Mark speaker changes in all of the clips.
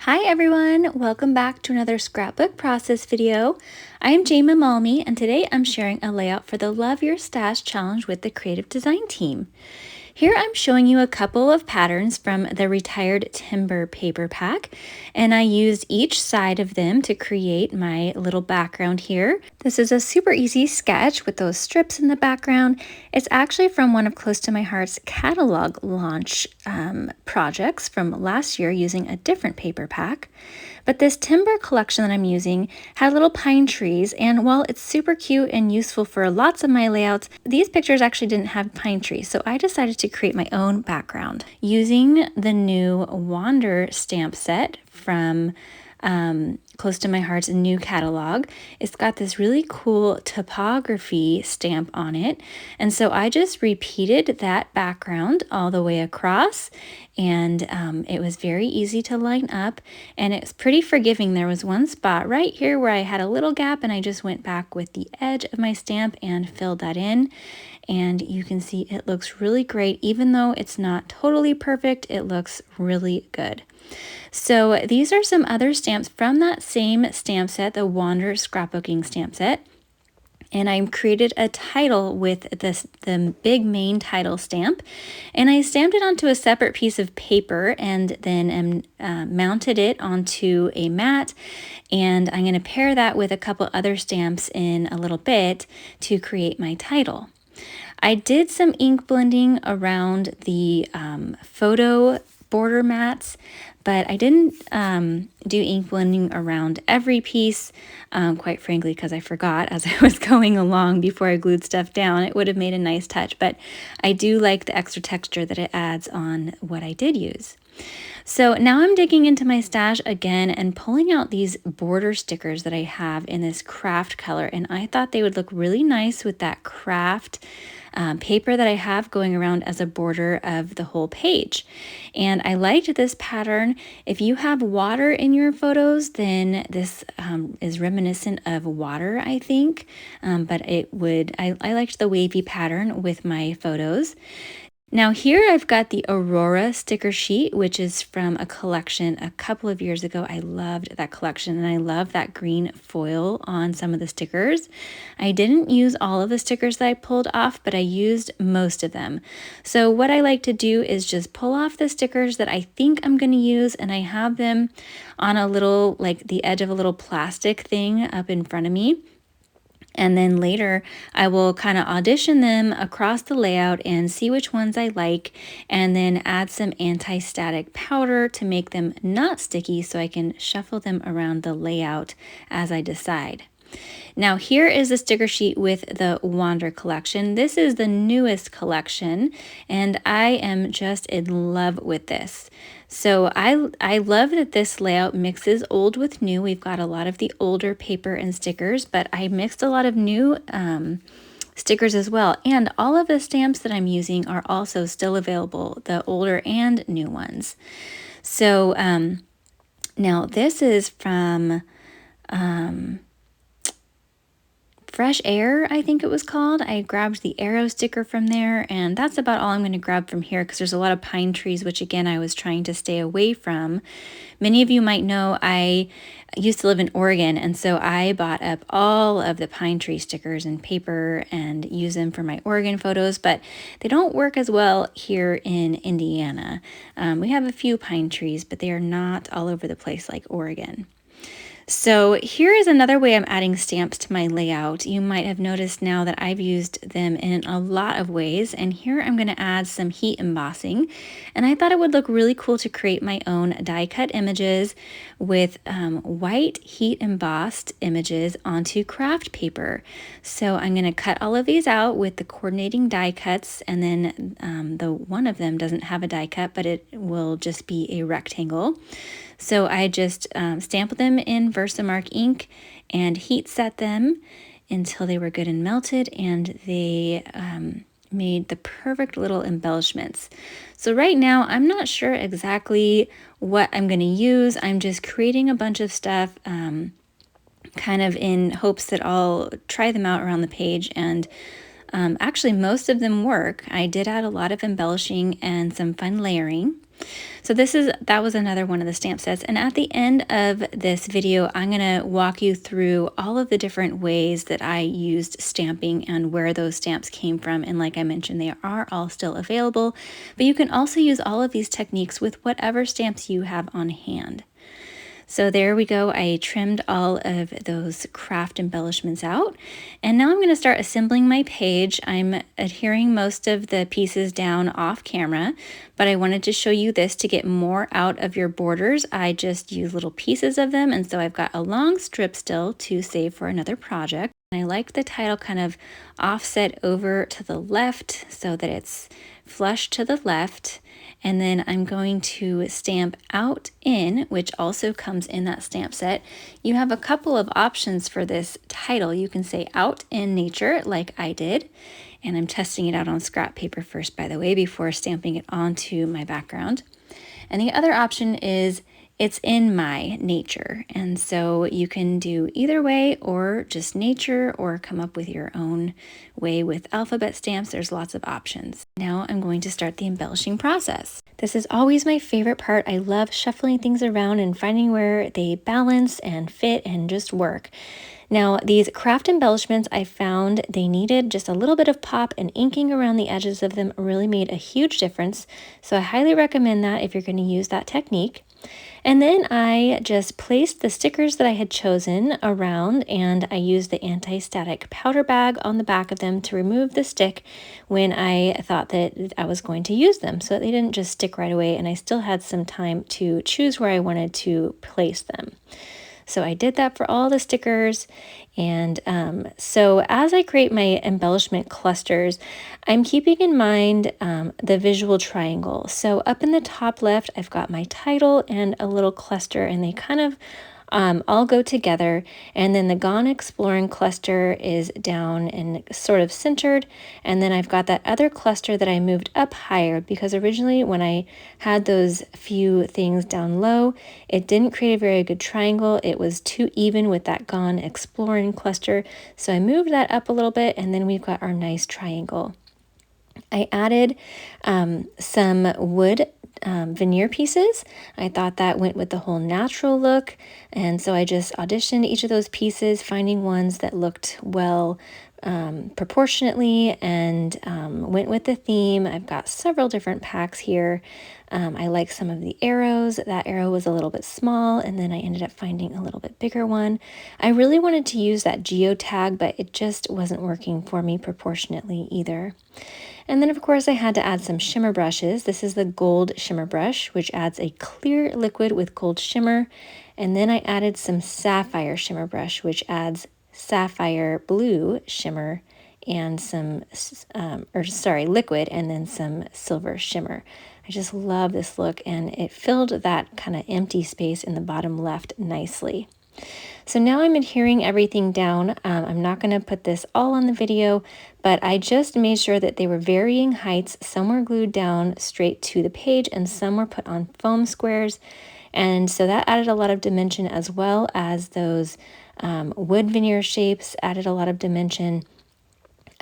Speaker 1: Hi everyone, welcome back to another scrapbook process video. I am Jayma Malmy and today I'm sharing a layout for the Love Your Stash challenge with the creative design team. Here I'm showing you a couple of patterns from the Retired Timber paper pack, and I used each side of them to create my little background here. This is a super easy sketch with those strips in the background. It's actually from one of Close to My Heart's catalog launch projects from last year using a different paper pack. But this timber collection that I'm using had little pine trees, and while it's super cute and useful for lots of my layouts, these pictures actually didn't have pine trees, so I decided to create my own background. Using the new Wander stamp set from Close to My Heart's new catalog. It's got this really cool topography stamp on it, and so I just repeated that background all the way across, and it was very easy to line up, and it's pretty forgiving. There was one spot right here where I had a little gap, and I just went back with the edge of my stamp and filled that in, and you can see it looks really great. Even though it's not totally perfect, it looks really good. So these are some other stamps from that same stamp set, the Wander Scrapbooking stamp set. And I created a title with the big main title stamp, and I stamped it onto a separate piece of paper and then mounted it onto a mat, and I'm going to pair that with a couple other stamps in a little bit to create my title. I did some ink blending around the photo border mats, but I didn't do ink blending around every piece, quite frankly, because I forgot as I was going along before I glued stuff down. It would have made a nice touch, but I do like the extra texture that it adds on what I did use. So now I'm digging into my stash again and pulling out these border stickers that I have in this Kraft color, and I thought they would look really nice with that Kraft paper that I have going around as a border of the whole page. And I liked this pattern. If you have water in your photos, then this is reminiscent of water, I think, but I liked the wavy pattern with my photos. Now here I've got the Aurora sticker sheet, which is from a collection a couple of years ago. I loved that collection, and I love that green foil on some of the stickers. I didn't use all of the stickers that I pulled off, but I used most of them. So what I like to do is just pull off the stickers that I think I'm going to use, and I have them on a little, like the edge of a little plastic thing up in front of me. And then later I will kind of audition them across the layout and see which ones I like, and then add some anti-static powder to make them not sticky so I can shuffle them around the layout as I decide. Now here is the sticker sheet with the Wander collection. This is the newest collection, and I am just in love with this. So I love that this layout mixes old with new. We've got a lot of the older paper and stickers, but I mixed a lot of new stickers as well. And all of the stamps that I'm using are also still available, the older and new ones. So now this is from Fresh Air, I think it was called. I grabbed the arrow sticker from there, and that's about all I'm going to grab from here because there's a lot of pine trees, which again I was trying to stay away from. Many of you might know I used to live in Oregon, and so I bought up all of the pine tree stickers and paper and use them for my Oregon photos, but they don't work as well here in Indiana. We have a few pine trees, but they are not all over the place like Oregon. So here is another way I'm adding stamps to my layout. You might have noticed now that I've used them in a lot of ways, and here I'm going to add some heat embossing, and I thought it would look really cool to create my own die cut images with white heat embossed images onto craft paper. So I'm going to cut all of these out with the coordinating die cuts, and then the one of them doesn't have a die cut, but it will just be a rectangle. So I just stamped them in Versamat ink and heat set them until they were good and melted, and they made the perfect little embellishments. So right now I'm not sure exactly what I'm going to use. I'm just creating a bunch of stuff kind of in hopes that I'll try them out around the page, and actually most of them work. I did add a lot of embellishing and some fun layering. So that was another one of the stamp sets. And at the end of this video, I'm going to walk you through all of the different ways that I used stamping and where those stamps came from. And like I mentioned, they are all still available, but you can also use all of these techniques with whatever stamps you have on hand. So there we go. I trimmed all of those Kraft embellishments out. And now I'm going to start assembling my page. I'm adhering most of the pieces down off camera, but I wanted to show you this to get more out of your borders. I just use little pieces of them, and so I've got a long strip still to save for another project. I like the title kind of offset over to the left so that it's flush to the left. And then I'm going to stamp out in, which also comes in that stamp set. You have a couple of options for this title. You can say out in nature like I did. And I'm testing it out on scrap paper first, by the way, before stamping it onto my background. And the other option is it's in my nature. And so you can do either way, or just nature, or come up with your own way with alphabet stamps. There's lots of options. Now I'm going to start the embellishing process. This is always my favorite part. I love shuffling things around and finding where they balance and fit and just work. Now, these Kraft embellishments, I found they needed just a little bit of pop, and inking around the edges of them really made a huge difference. So I highly recommend that if you're going to use that technique. And then I just placed the stickers that I had chosen around, and I used the anti-static powder bag on the back of them to remove the stick when I thought that I was going to use them, so that they didn't just stick right away, and I still had some time to choose where I wanted to place them. So I did that for all the stickers. And so as I create my embellishment clusters, I'm keeping in mind the visual triangle. So up in the top left, I've got my title and a little cluster, and they kind of all go together. And then the Gone Exploring cluster is down and sort of centered. And then I've got that other cluster that I moved up higher, because originally when I had those few things down low, it didn't create a very good triangle. It was too even with that Gone Exploring cluster. So I moved that up a little bit, and then we've got our nice triangle. I added some wood veneer pieces. I thought that went with the whole natural look, and so I just auditioned each of those pieces, finding ones that looked well proportionately and went with the theme. I've got several different packs here. I like some of the arrows. That arrow was a little bit small, and then I ended up finding a little bit bigger one. I really wanted to use that geotag, but it just wasn't working for me proportionately either. And then of course I had to add some shimmer brushes. This is the gold shimmer brush, which adds a clear liquid with gold shimmer. And then I added some sapphire shimmer brush, which adds sapphire blue shimmer and some, liquid, and then some silver shimmer. I just love this look, and it filled that kind of empty space in the bottom left nicely. So now I'm adhering everything down. I'm not going to put this all on the video, but I just made sure that they were varying heights. Some were glued down straight to the page, and some were put on foam squares. And so that added a lot of dimension, as well as those wood veneer shapes added a lot of dimension.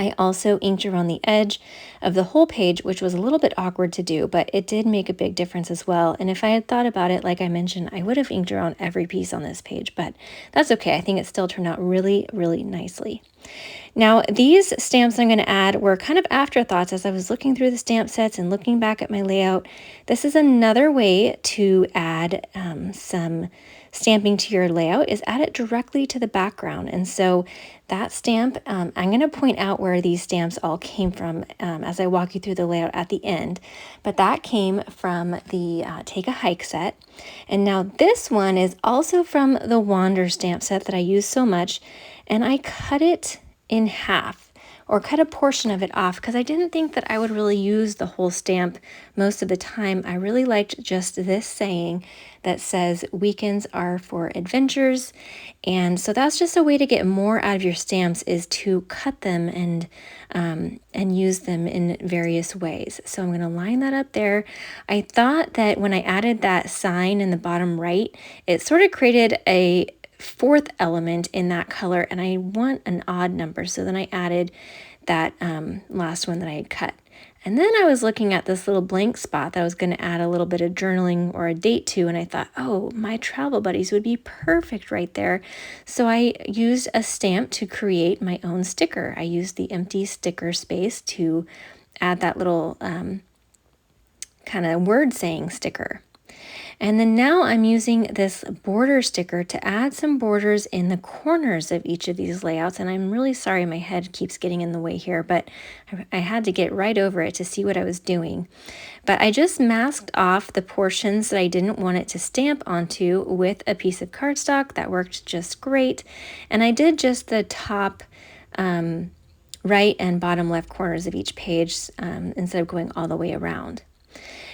Speaker 1: I also inked around the edge of the whole page, which was a little bit awkward to do, but it did make a big difference as well. And if I had thought about it, like I mentioned, I would have inked around every piece on this page, but that's okay. I think it still turned out really, really nicely. Now, these stamps I'm going to add were kind of afterthoughts as I was looking through the stamp sets and looking back at my layout. This is another way to add some stamping to your layout, is add it directly to the background. And so that stamp, I'm going to point out where these stamps all came from as I walk you through the layout at the end. But that came from the Take a Hike set. And now this one is also from the Wander stamp set that I use so much. And I cut it in half, or cut a portion of it off, because I didn't think that I would really use the whole stamp most of the time. I really liked just this saying that says weekends are for adventures. And so that's just a way to get more out of your stamps, is to cut them and use them in various ways. So I'm going to line that up there. I thought that when I added that sign in the bottom right, it sort of created a fourth element in that color, and I want an odd number, so then I added that last one that I had cut And then I was looking at this little blank spot that I was going to add a little bit of journaling or a date to, and I thought, oh, my travel buddies would be perfect right there. So I used a stamp to create my own sticker. I used the empty sticker space to add that little kind of word saying sticker. And then now I'm using this border sticker to add some borders in the corners of each of these layouts. And I'm really sorry my head keeps getting in the way here, but I had to get right over it to see what I was doing. But I just masked off the portions that I didn't want it to stamp onto with a piece of cardstock. That worked just great. And I did just the top right and bottom left corners of each page instead of going all the way around.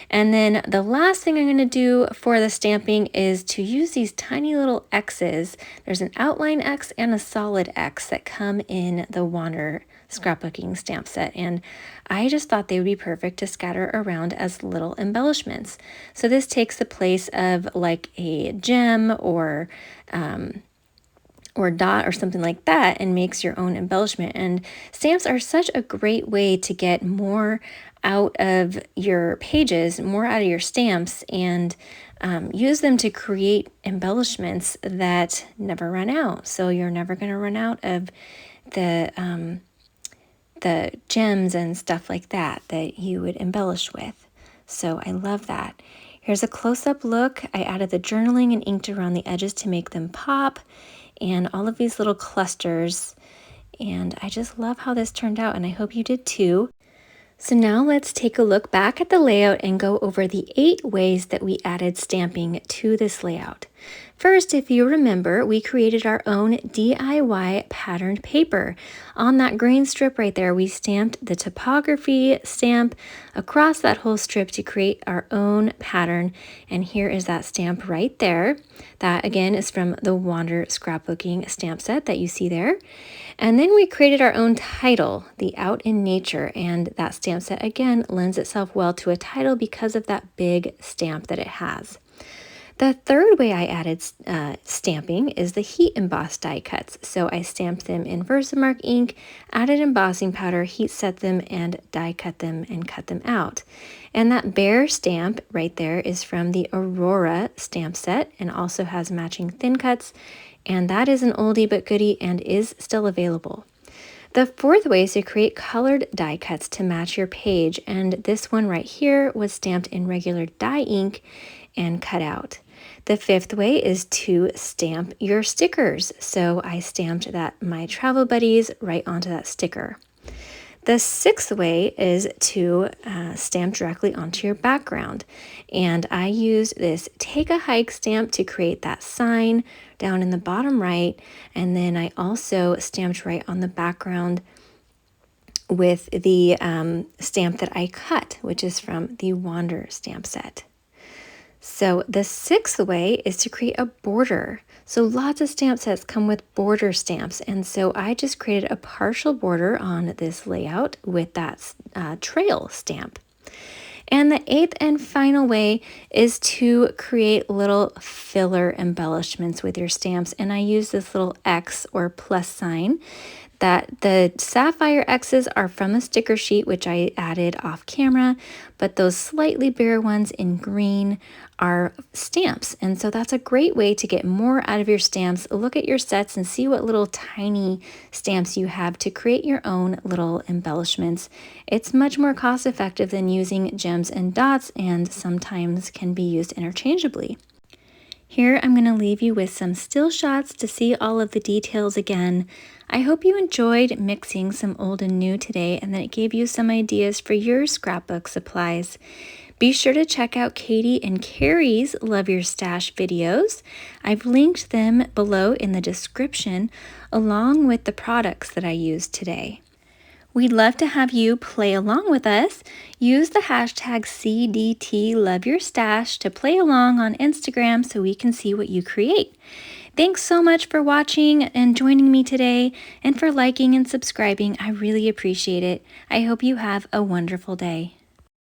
Speaker 1: And then the last thing I'm going to do for the stamping is to use these tiny little X's. There's an outline X and a solid X that come in the Wander scrapbooking stamp set, and I just thought they would be perfect to scatter around as little embellishments. So this takes the place of like a gem or dot or something like that and makes your own embellishment. And stamps are such a great way to get more out of your pages, more out of your stamps, and use them to create embellishments that never run out. So you're never going to run out of the gems and stuff like that that you would embellish with. So I love that. Here's a close-up look. I added the journaling and inked around the edges to make them pop, and all of these little clusters. And I just love how this turned out, and I hope you did too. So now let's take a look back at the layout and go over the 8 ways that we added stamping to this layout. First, if you remember, we created our own DIY patterned paper. On that green strip right there, we stamped the typography stamp across that whole strip to create our own pattern. And here is that stamp right there. That again is from the Wander scrapbooking stamp set that you see there. And then we created our own title, the Out in Nature, and that stamp set again lends itself well to a title because of that big stamp that it has. The third way I added stamping is the heat embossed die cuts. So I stamped them in Versamat ink, added embossing powder, heat set them, and die cut them and cut them out. And that bear stamp right there is from the Aurora stamp set and also has matching thin cuts. And that is an oldie but goodie and is still available. The fourth way is to create colored die cuts to match your page. And this one right here was stamped in regular die ink and cut out. The fifth way is to stamp your stickers. So I stamped that My Travel Buddies right onto that sticker. The sixth way is to stamp directly onto your background. And I used this Take a Hike stamp to create that sign down in the bottom right. And then I also stamped right on the background with the stamp that I cut, which is from the Wander stamp set. So the sixth way is to create a border. So lots of stamp sets come with border stamps. And so I just created a partial border on this layout with that trail stamp. And the eighth and final way is to create little filler embellishments with your stamps. And I use this little X or plus sign. That the Sapphire X's are from a sticker sheet, which I added off camera, but those slightly bigger ones in green are stamps. And so that's a great way to get more out of your stamps. Look at your sets and see what little tiny stamps you have to create your own little embellishments. It's much more cost effective than using gems and dots, and sometimes can be used interchangeably. Here I'm going to leave you with some still shots to see all of the details again. I hope you enjoyed mixing some old and new today and that it gave you some ideas for your scrapbook supplies. Be sure to check out Katy and Carrie's Love Your Stash videos. I've linked them below in the description along with the products that I used today. We'd love to have you play along with us. Use the hashtag CDT Love Your Stash to play along on Instagram so we can see what you create. Thanks so much for watching and joining me today, and for liking and subscribing. I really appreciate it. I hope you have a wonderful day.